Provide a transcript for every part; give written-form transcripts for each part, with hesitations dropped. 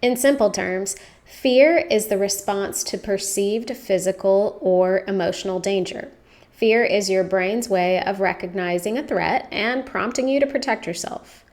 In simple terms, fear is the response to perceived physical or emotional danger. Fear is your brain's way of recognizing a threat and prompting you to protect yourself.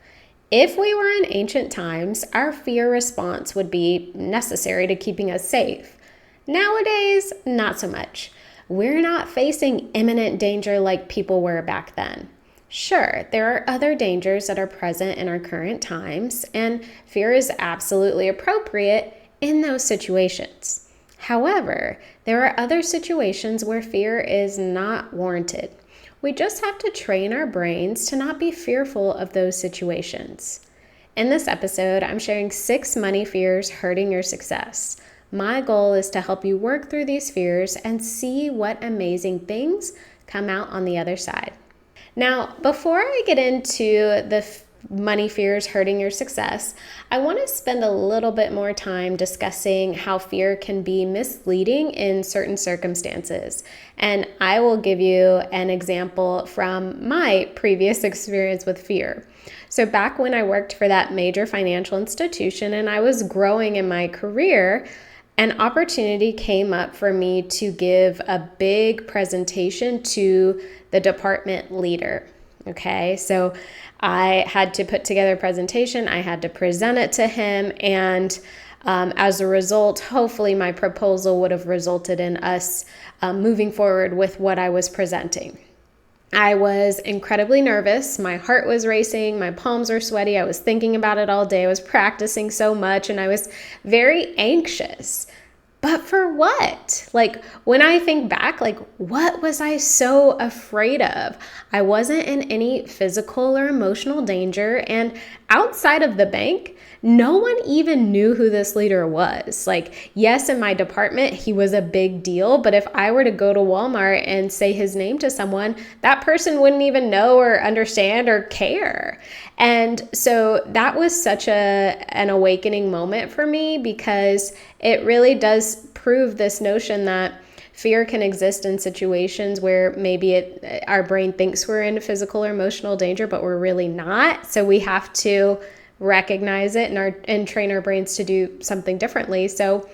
If we were in ancient times, our fear response would be necessary to keeping us safe. Nowadays, not so much. We're not facing imminent danger like people were back then. Sure, there are other dangers that are present in our current times, and fear is absolutely appropriate in those situations. However, there are other situations where fear is not warranted. We just have to train our brains to not be fearful of those situations. In this episode, I'm sharing 6 money fears hurting your success. My goal is to help you work through these fears and see what amazing things come out on the other side. Now, before I get into the money fears hurting your success, I want to spend a little bit more time discussing how fear can be misleading in certain circumstances. And I will give you an example from my previous experience with fear. So back when I worked for that major financial institution and I was growing in my career, an opportunity came up for me to give a big presentation to the department leader. Okay, so I had to put together a presentation, I had to present it to him, and as a result, hopefully my proposal would have resulted in us moving forward with what I was presenting. I was incredibly nervous. My heart was racing. My palms were sweaty. I was thinking about it all day. I was practicing so much and I was very anxious. But for what? Like, when I think back, what was I so afraid of? I wasn't in any physical or emotional danger. And outside of the bank, no one even knew who this leader was. Yes, in my department, he was a big deal. But if I were to go to Walmart and say his name to someone, that person wouldn't even know or understand or care. And so that was such an awakening moment for me, because it really does prove this notion that fear can exist in situations where maybe our brain thinks we're in physical or emotional danger, but we're really not. So we have to recognize it and train our brains to do something differently. So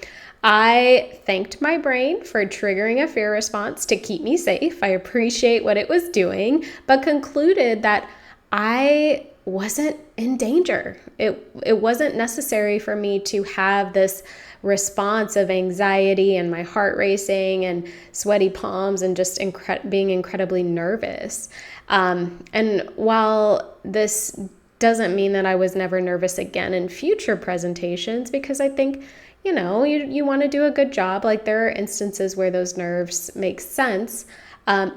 I thanked my brain for triggering a fear response to keep me safe. I appreciate what it was doing, but concluded that I wasn't in danger. It wasn't necessary for me to have this response of anxiety and my heart racing and sweaty palms and just being incredibly nervous. And while this doesn't mean that I was never nervous again in future presentations, because I think, you want to do a good job. There are instances where those nerves make sense.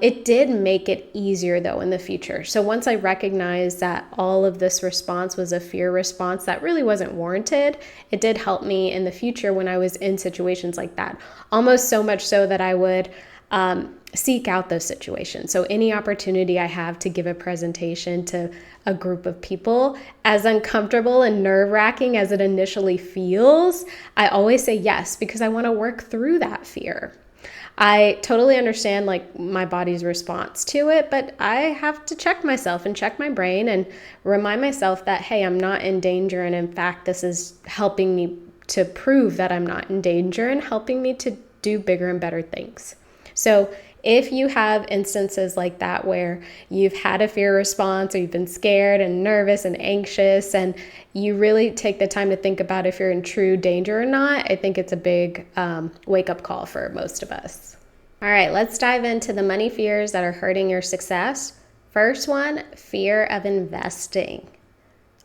It did make it easier, though, in the future. So once I recognized that all of this response was a fear response that really wasn't warranted, it did help me in the future when I was in situations like that. Almost so much so that I would seek out those situations. So any opportunity I have to give a presentation to a group of people, as uncomfortable and nerve-wracking as it initially feels, I always say yes, because I want to work through that fear. I totally understand my body's response to it, but I have to check myself and check my brain and remind myself that, hey, I'm not in danger. And in fact, this is helping me to prove that I'm not in danger and helping me to do bigger and better things. So if you have instances like that where you've had a fear response or you've been scared and nervous and anxious and you really take the time to think about if you're in true danger or not, I think it's a big wake-up call for most of us. All right, let's dive into the money fears that are hurting your success. First one, fear of investing.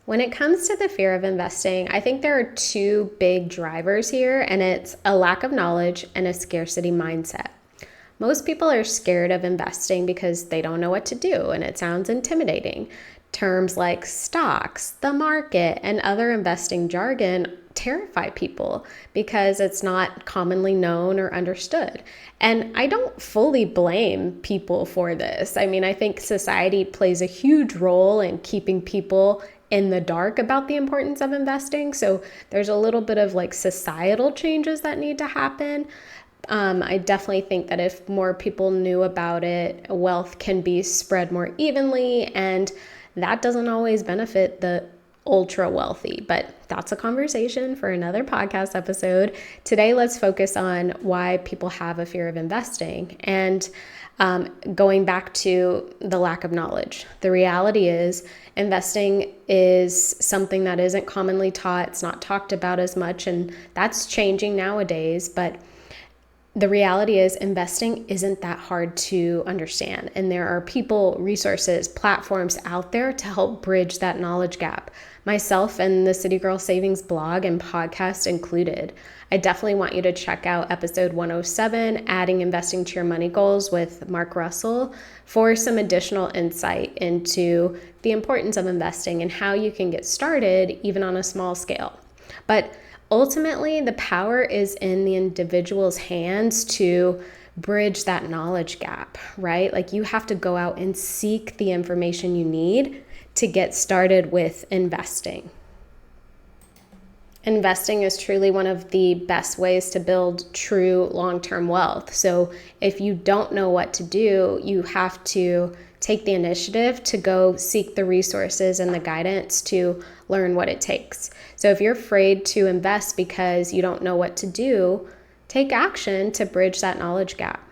When it comes to the fear of investing, I think there are 2 big drivers here, and it's a lack of knowledge and a scarcity mindset. Most people are scared of investing because they don't know what to do, and it sounds intimidating. Terms like stocks, the market, and other investing jargon terrify people because it's not commonly known or understood. And I don't fully blame people for this. I think society plays a huge role in keeping people in the dark about the importance of investing. So there's a little bit of societal changes that need to happen. I definitely think that if more people knew about it, wealth can be spread more evenly, and that doesn't always benefit the ultra wealthy, but that's a conversation for another podcast episode. Today, let's focus on why people have a fear of investing. And going back to the lack of knowledge. The reality is investing is something that isn't commonly taught. It's not talked about as much, and that's changing nowadays. But the reality is investing isn't that hard to understand. And there are people, resources, platforms out there to help bridge that knowledge gap. Myself and the City Girl Savings blog and podcast included. I definitely want you to check out episode 107, Adding Investing to Your Money Goals with Mark Russell, for some additional insight into the importance of investing and how you can get started even on a small scale. But ultimately, the power is in the individual's hands to bridge that knowledge gap, right? Like you have to go out and seek the information you need to get started with investing. Investing is truly one of the best ways to build true long-term wealth. So if you don't know what to do, you have to take the initiative to go seek the resources and the guidance to learn what it takes. So if you're afraid to invest because you don't know what to do, take action to bridge that knowledge gap.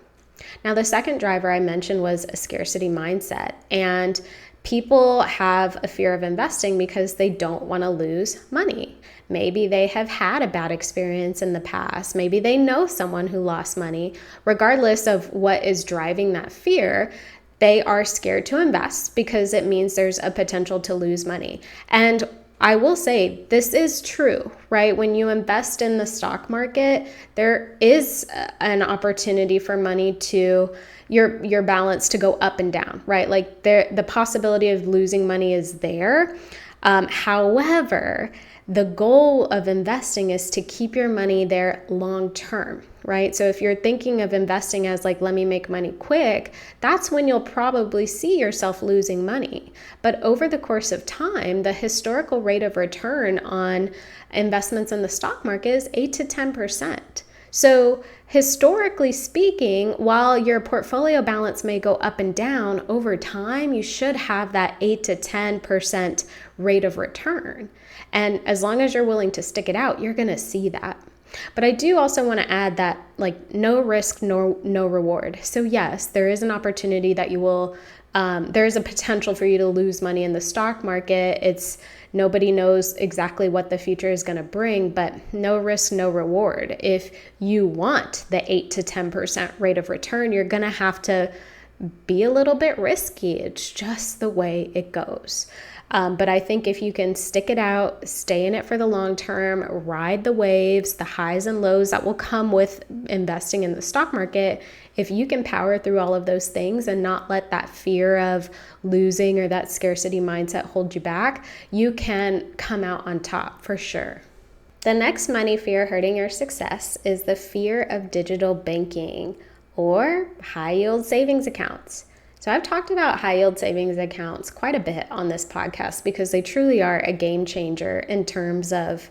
Now, the second driver I mentioned was a scarcity mindset. And people have a fear of investing because they don't want to lose money. Maybe they have had a bad experience in the past. Maybe they know someone who lost money. Regardless of what is driving that fear, they are scared to invest because it means there's a potential to lose money. And I will say this is true, right? When you invest in the stock market, there is an opportunity for money to your balance to go up and down, right? Like the possibility of losing money is there. However, the goal of investing is to keep your money there long term, right? So if you're thinking of investing as like, let me make money quick, that's when you'll probably see yourself losing money. But over the course of time, the historical rate of return on investments in the stock market is 8 to 10%. So historically speaking, while your portfolio balance may go up and down over time, you should have that 8 to 10% rate of return. And as long as you're willing to stick it out, you're going to see that. But I do also want to add that like no risk, no reward. So yes, there is an opportunity that you will, there is a potential for you to lose money in the stock market. Nobody knows exactly what the future is going to bring, but no risk, no reward. If you want the 8 to 10% rate of return, you're going to have to be a little bit risky. It's just the way it goes. But I think if you can stick it out, stay in it for the long term, ride the waves, the highs and lows that will come with investing in the stock market, if you can power through all of those things and not let that fear of losing or that scarcity mindset hold you back, you can come out on top for sure. The next money fear hurting your success is the fear of digital banking or high yield savings accounts. So I've talked about high yield savings accounts quite a bit on this podcast because they truly are a game changer in terms of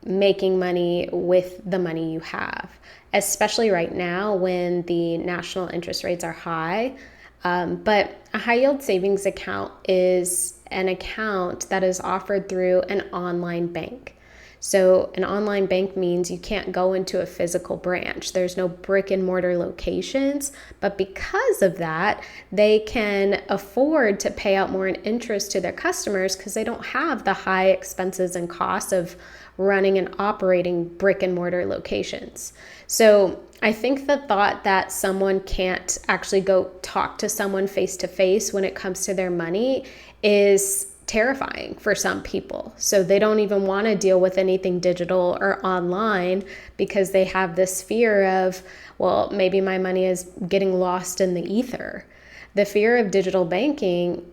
making money with the money you have, especially right now when the national interest rates are high. But a high yield savings account is an account that is offered through an online bank. So an online bank means you can't go into a physical branch. There's no brick and mortar locations, but because of that, they can afford to pay out more in interest to their customers because they don't have the high expenses and costs of running and operating brick and mortar locations. So I think the thought that someone can't actually go talk to someone face to face when it comes to their money is terrifying for some people. So they don't even want to deal with anything digital or online because they have this fear of, well, maybe my money is getting lost in the ether. The fear of digital banking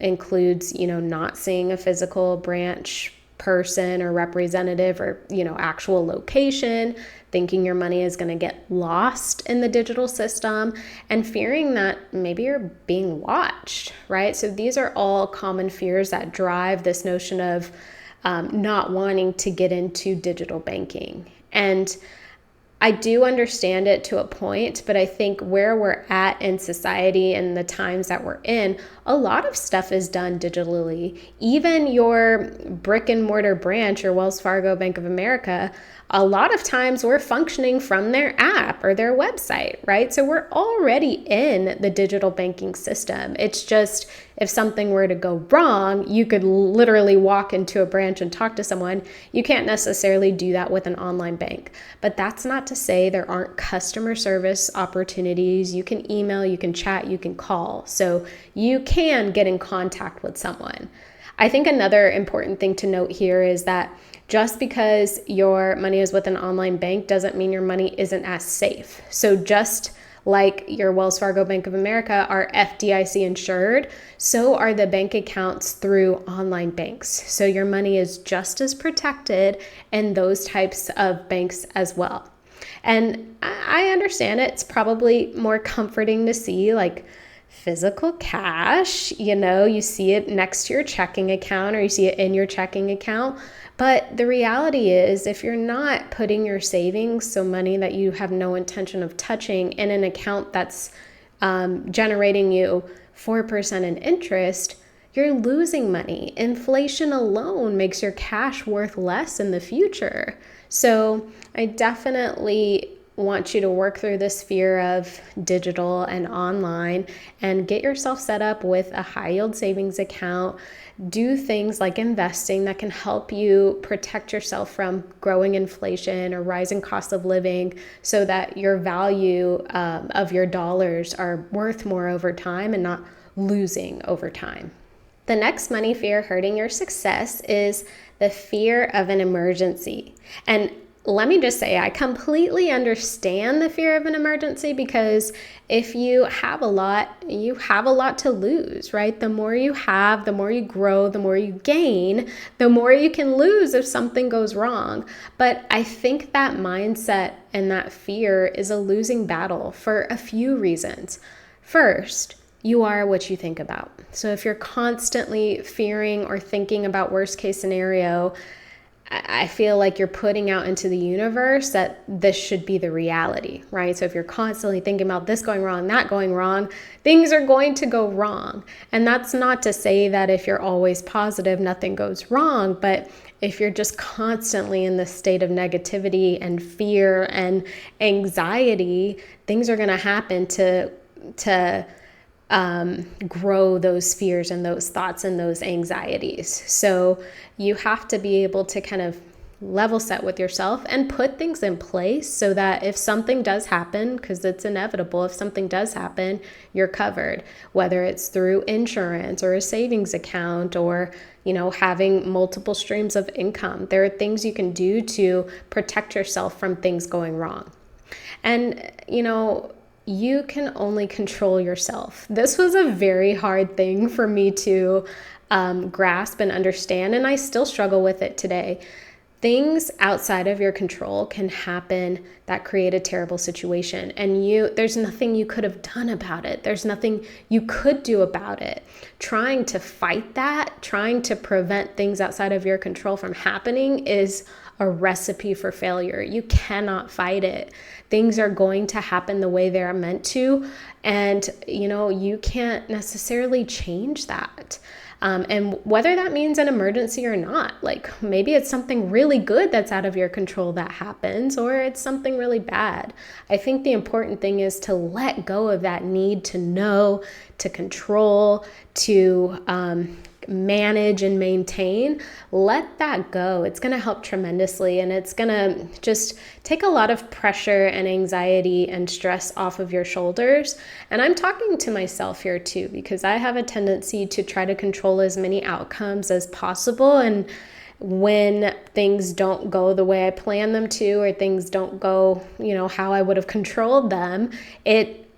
includes, not seeing a physical branch person or representative or, actual location, thinking your money is going to get lost in the digital system, and fearing that maybe you're being watched, right? So these are all common fears that drive this notion of not wanting to get into digital banking. And I do understand it to a point, but I think where we're at in society and the times that we're in, a lot of stuff is done digitally. Even your brick and mortar branch, your Wells Fargo, Bank of America, a lot of times we're functioning from their app or their website, right? So we're already in the digital banking system. It's just if something were to go wrong, you could literally walk into a branch and talk to someone. You can't necessarily do that with an online bank. But that's not to say there aren't customer service opportunities. You can email, you can chat, you can call. So you can get in contact with someone. I think another important thing to note here is that just because your money is with an online bank doesn't mean your money isn't as safe. So just like your Wells Fargo, Bank of America are FDIC insured, so are the bank accounts through online banks. So your money is just as protected in those types of banks as well. And I understand it's probably more comforting to see like physical cash, you see it next to your checking account or you see it in your checking account. But the reality is, if you're not putting your savings, so money that you have no intention of touching, in an account that's generating you 4% in interest, you're losing money. Inflation alone makes your cash worth less in the future. So I definitely want you to work through this fear of digital and online and get yourself set up with a high yield savings account. Do things like investing that can help you protect yourself from growing inflation or rising cost of living so that your value of your dollars are worth more over time and not losing over time. The next money fear hurting your success is the fear of an emergency. And let me just say, I completely understand the fear of an emergency because if you have a lot to lose, right? The more you have, the more you grow, the more you gain, the more you can lose if something goes wrong. But I think that mindset and that fear is a losing battle for a few reasons. First, you are what you think about. So if you're constantly fearing or thinking about worst case scenario, I feel like you're putting out into the universe that this should be the reality, right? So if you're constantly thinking about this going wrong, that going wrong, things are going to go wrong. And that's not to say that if you're always positive, nothing goes wrong. But if you're just constantly in this state of negativity and fear and anxiety, things are going to happen to grow those fears and those thoughts and those anxieties. So you have to be able to kind of level set with yourself and put things in place so that if something does happen, because it's inevitable, if something does happen, you're covered, whether it's through insurance or a savings account or, having multiple streams of income. There are things you can do to protect yourself from things going wrong. And, you can only control yourself. This was a very hard thing for me to grasp and understand, and I still struggle with it today. Things outside of your control can happen that create a terrible situation, and there's nothing you could have done about it. There's nothing you could do about it. Trying to fight that, trying to prevent things outside of your control from happening is a recipe for failure. You cannot fight it. Things are going to happen the way they're meant to, and you can't necessarily change that. And whether that means an emergency or not, like maybe it's something really good that's out of your control that happens, or it's something really bad. I think the important thing is to let go of that need to know, to control, to manage and maintain. Let that go. It's going to help tremendously, and it's going to just take a lot of pressure and anxiety and stress off of your shoulders. And I'm talking to myself here too, because I have a tendency to try to control as many outcomes as possible. And when things don't go the way I plan them to, or things don't go, how I would have controlled them, it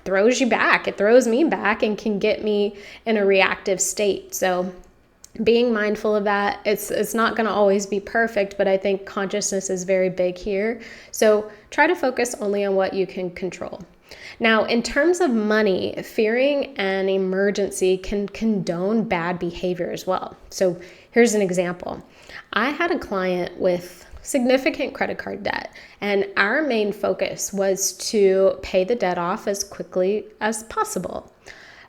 throws you back. It throws me back and can get me in a reactive state. So being mindful of that, it's not going to always be perfect, but I think consciousness is very big here. So try to focus only on what you can control. Now, in terms of money, fearing an emergency can condone bad behavior as well. So here's an example. I had a client with significant credit card debt. And our main focus was to pay the debt off as quickly as possible.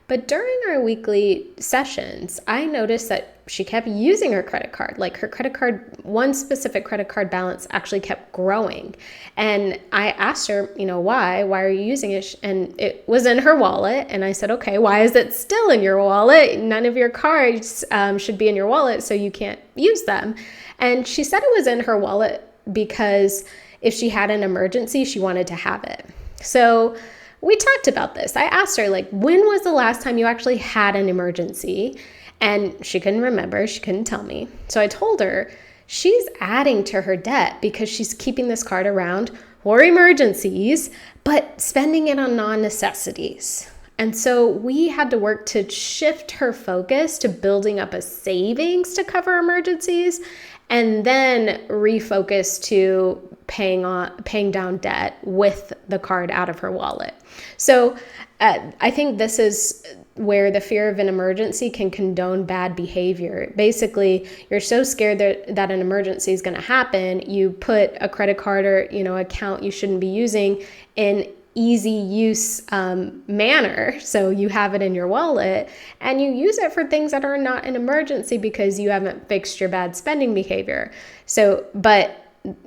But during our weekly sessions, I noticed that she kept using her credit card. Like her credit card, one specific credit card balance actually kept growing. And I asked her, why are you using it? And it was in her wallet. And I said, okay, why is it still in your wallet? None of your cards should be in your wallet, so you can't use them. And she said it was in her wallet because if she had an emergency, she wanted to have it. So we talked about this. I asked her, when was the last time you actually had an emergency? And she couldn't remember. She couldn't tell me. So I told her she's adding to her debt because she's keeping this card around for emergencies, but spending it on non-necessities. And so we had to work to shift her focus to building up a savings to cover emergencies, and then refocus to paying down debt with the card out of her wallet. So I think this is where the fear of an emergency can condone bad behavior. Basically, you're so scared that an emergency is going to happen, you put a credit card or account you shouldn't be using in easy use manner. So you have it in your wallet and you use it for things that are not an emergency because you haven't fixed your bad spending behavior. But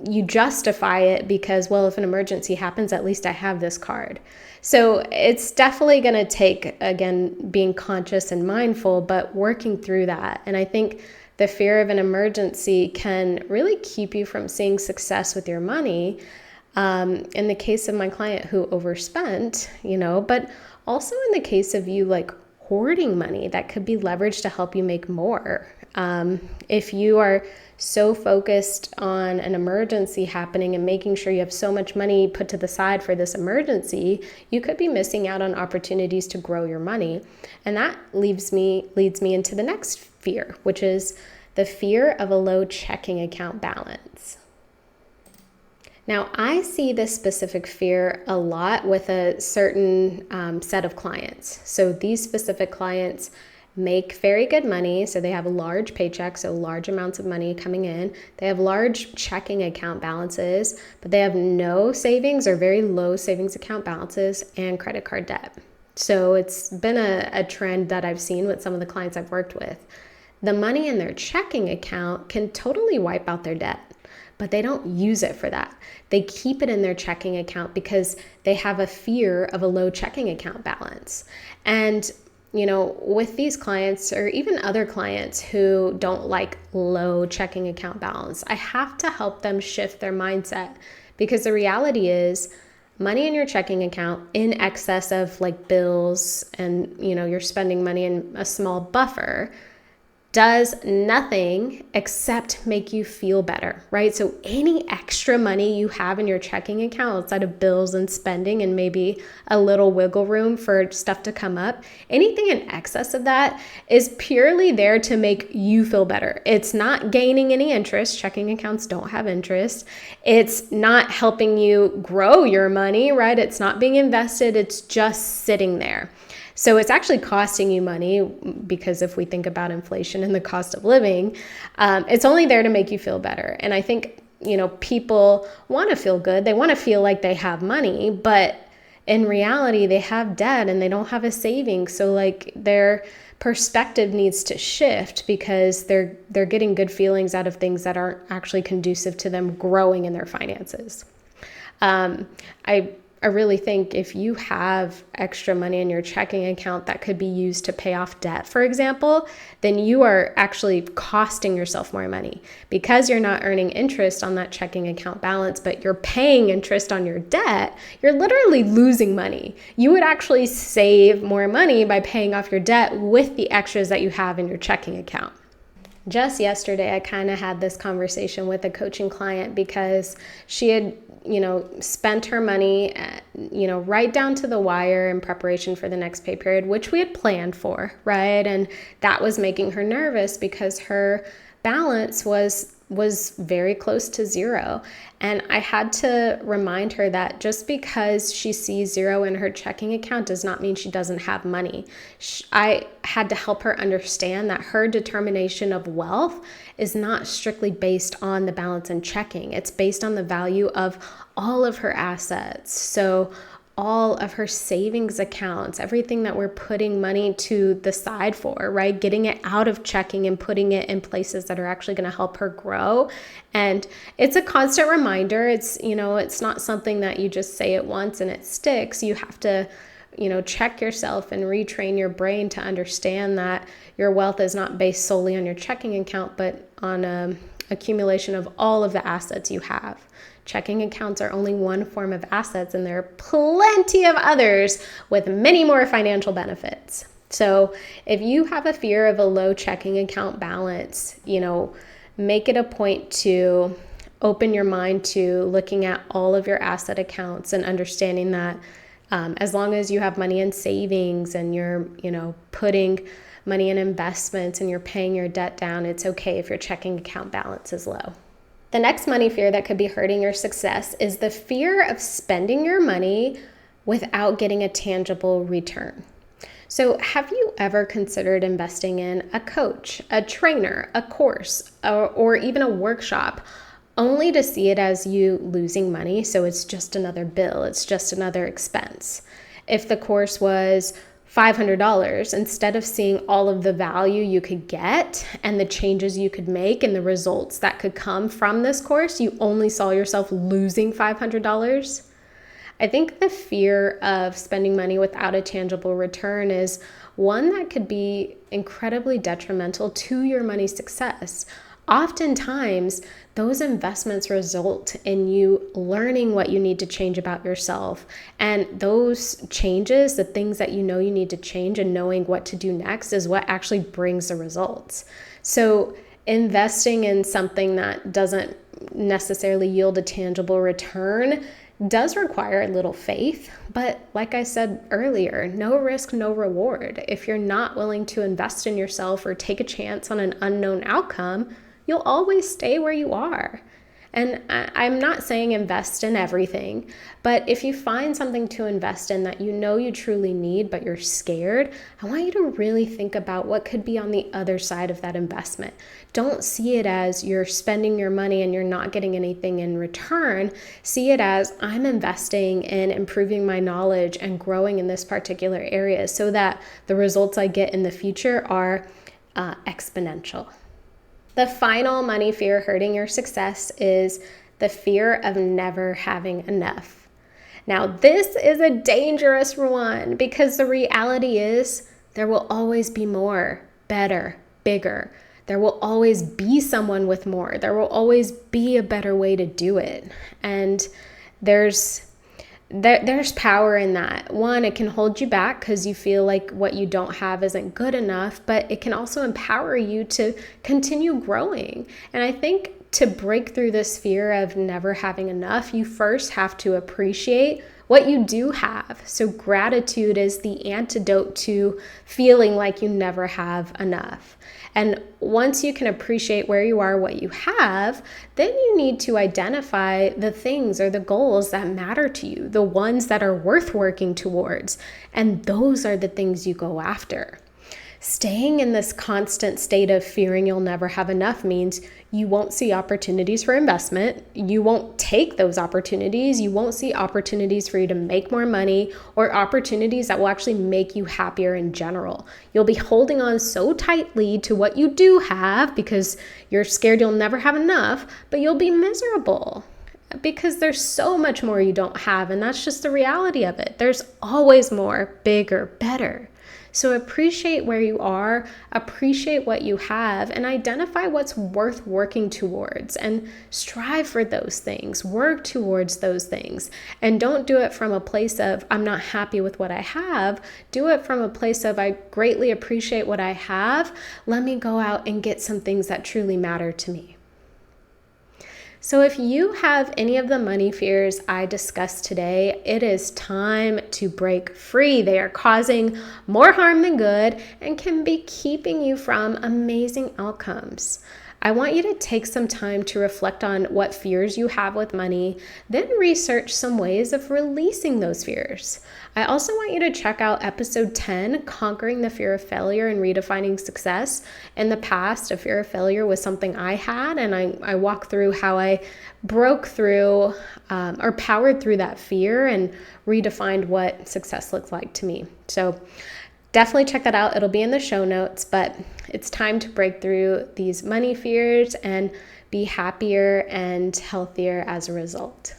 you justify it because, well, if an emergency happens, at least I have this card. So it's definitely going to take, again, being conscious and mindful, but working through that. And I think the fear of an emergency can really keep you from seeing success with your money. In the case of my client who overspent, but also in the case of you hoarding money that could be leveraged to help you make more. If you are so focused on an emergency happening and making sure you have so much money put to the side for this emergency, you could be missing out on opportunities to grow your money. And that leads me into the next fear, which is the fear of a low checking account balance. Now, I see this specific fear a lot with a certain set of clients. So these specific clients make very good money. So they have a large paycheck, so large amounts of money coming in. They have large checking account balances, but they have no savings or very low savings account balances and credit card debt. So it's been a trend that I've seen with some of the clients I've worked with. The money in their checking account can totally wipe out their debt, but they don't use it for that. They keep it in their checking account because they have a fear of a low checking account balance. And with these clients or even other clients who don't like low checking account balance, I have to help them shift their mindset, because the reality is money in your checking account in excess of bills and you're spending money in a small buffer does nothing except make you feel better, right? So any extra money you have in your checking account outside of bills and spending and maybe a little wiggle room for stuff to come up, anything in excess of that is purely there to make you feel better. It's not gaining any interest. Checking accounts don't have interest. It's not helping you grow your money, right? It's not being invested. It's just sitting there. So it's actually costing you money, because if we think about inflation and the cost of living, it's only there to make you feel better. And I think, people want to feel good. They want to feel like they have money, but in reality, they have debt and they don't have a savings. So their perspective needs to shift because they're getting good feelings out of things that aren't actually conducive to them growing in their finances. I really think if you have extra money in your checking account that could be used to pay off debt, for example, then you are actually costing yourself more money because you're not earning interest on that checking account balance, but you're paying interest on your debt. You're literally losing money. You would actually save more money by paying off your debt with the extras that you have in your checking account. Just yesterday, I kind of had this conversation with a coaching client because she had spent her money, right down to the wire in preparation for the next pay period, which we had planned for, right? And that was making her nervous because her balance was was very close to zero. And I had to remind her that just because she sees zero in her checking account does not mean she doesn't have money. I had to help her understand that her determination of wealth is not strictly based on the balance in checking. It's based on the value of all of her assets. So all of her savings accounts, everything that we're putting money to the side for, right? Getting it out of checking and putting it in places that are actually going to help her grow. And it's a constant reminder. It's not something that you just say it once and it sticks. You have to, check yourself and retrain your brain to understand that your wealth is not based solely on your checking account, but on accumulation of all of the assets you have. Checking accounts are only one form of assets, and there are plenty of others with many more financial benefits. So if you have a fear of a low checking account balance, make it a point to open your mind to looking at all of your asset accounts and understanding that as long as you have money in savings and you're, putting money in investments and you're paying your debt down, it's okay if your checking account balance is low. The next money fear that could be hurting your success is the fear of spending your money without getting a tangible return. So have you ever considered investing in a coach, a trainer, a course, or even a workshop, only to see it as you losing money? So it's just another bill, it's just another expense. If the course was $500, instead of seeing all of the value you could get and the changes you could make and the results that could come from this course, you only saw yourself losing $500. I think the fear of spending money without a tangible return is one that could be incredibly detrimental to your money success. Oftentimes, those investments result in you learning what you need to change about yourself. And those changes, the things that you need to change and knowing what to do next, is what actually brings the results. So investing in something that doesn't necessarily yield a tangible return does require a little faith. But like I said earlier, no risk, no reward. If you're not willing to invest in yourself or take a chance on an unknown outcome, you'll always stay where you are. And I'm not saying invest in everything, but if you find something to invest in that you truly need, but you're scared, I want you to really think about what could be on the other side of that investment. Don't see it as you're spending your money and you're not getting anything in return. See it as I'm investing in improving my knowledge and growing in this particular area so that the results I get in the future are exponential. The final money fear hurting your success is the fear of never having enough. Now, this is a dangerous one because the reality is there will always be more, better, bigger. There will always be someone with more. There will always be a better way to do it. And there's power in that. One, it can hold you back because you feel like what you don't have isn't good enough, but it can also empower you to continue growing. And I think to break through this fear of never having enough, you first have to appreciate what you do have. So gratitude is the antidote to feeling like you never have enough. And once you can appreciate where you are, what you have, then you need to identify the things or the goals that matter to you, the ones that are worth working towards. And those are the things you go after. Staying in this constant state of fearing you'll never have enough means you won't see opportunities for investment. You won't take those opportunities. You won't see opportunities for you to make more money or opportunities that will actually make you happier in general. You'll be holding on so tightly to what you do have because you're scared you'll never have enough, but you'll be miserable because there's so much more you don't have, and that's just the reality of it. There's always more, bigger, better. So appreciate where you are, appreciate what you have, and identify what's worth working towards and strive for those things, work towards those things. And don't do it from a place of, I'm not happy with what I have. Do it from a place of, I greatly appreciate what I have. Let me go out and get some things that truly matter to me. So if you have any of the money fears I discussed today, it is time to break free. They are causing more harm than good and can be keeping you from amazing outcomes. I want you to take some time to reflect on what fears you have with money, then research some ways of releasing those fears. I also want you to check out episode 10, Conquering the Fear of Failure and Redefining Success. In the past, a fear of failure was something I had, and I walk through how I broke through or powered through that fear and redefined what success looks like to me. So definitely check that out. It'll be in the show notes, but it's time to break through these money fears and be happier and healthier as a result.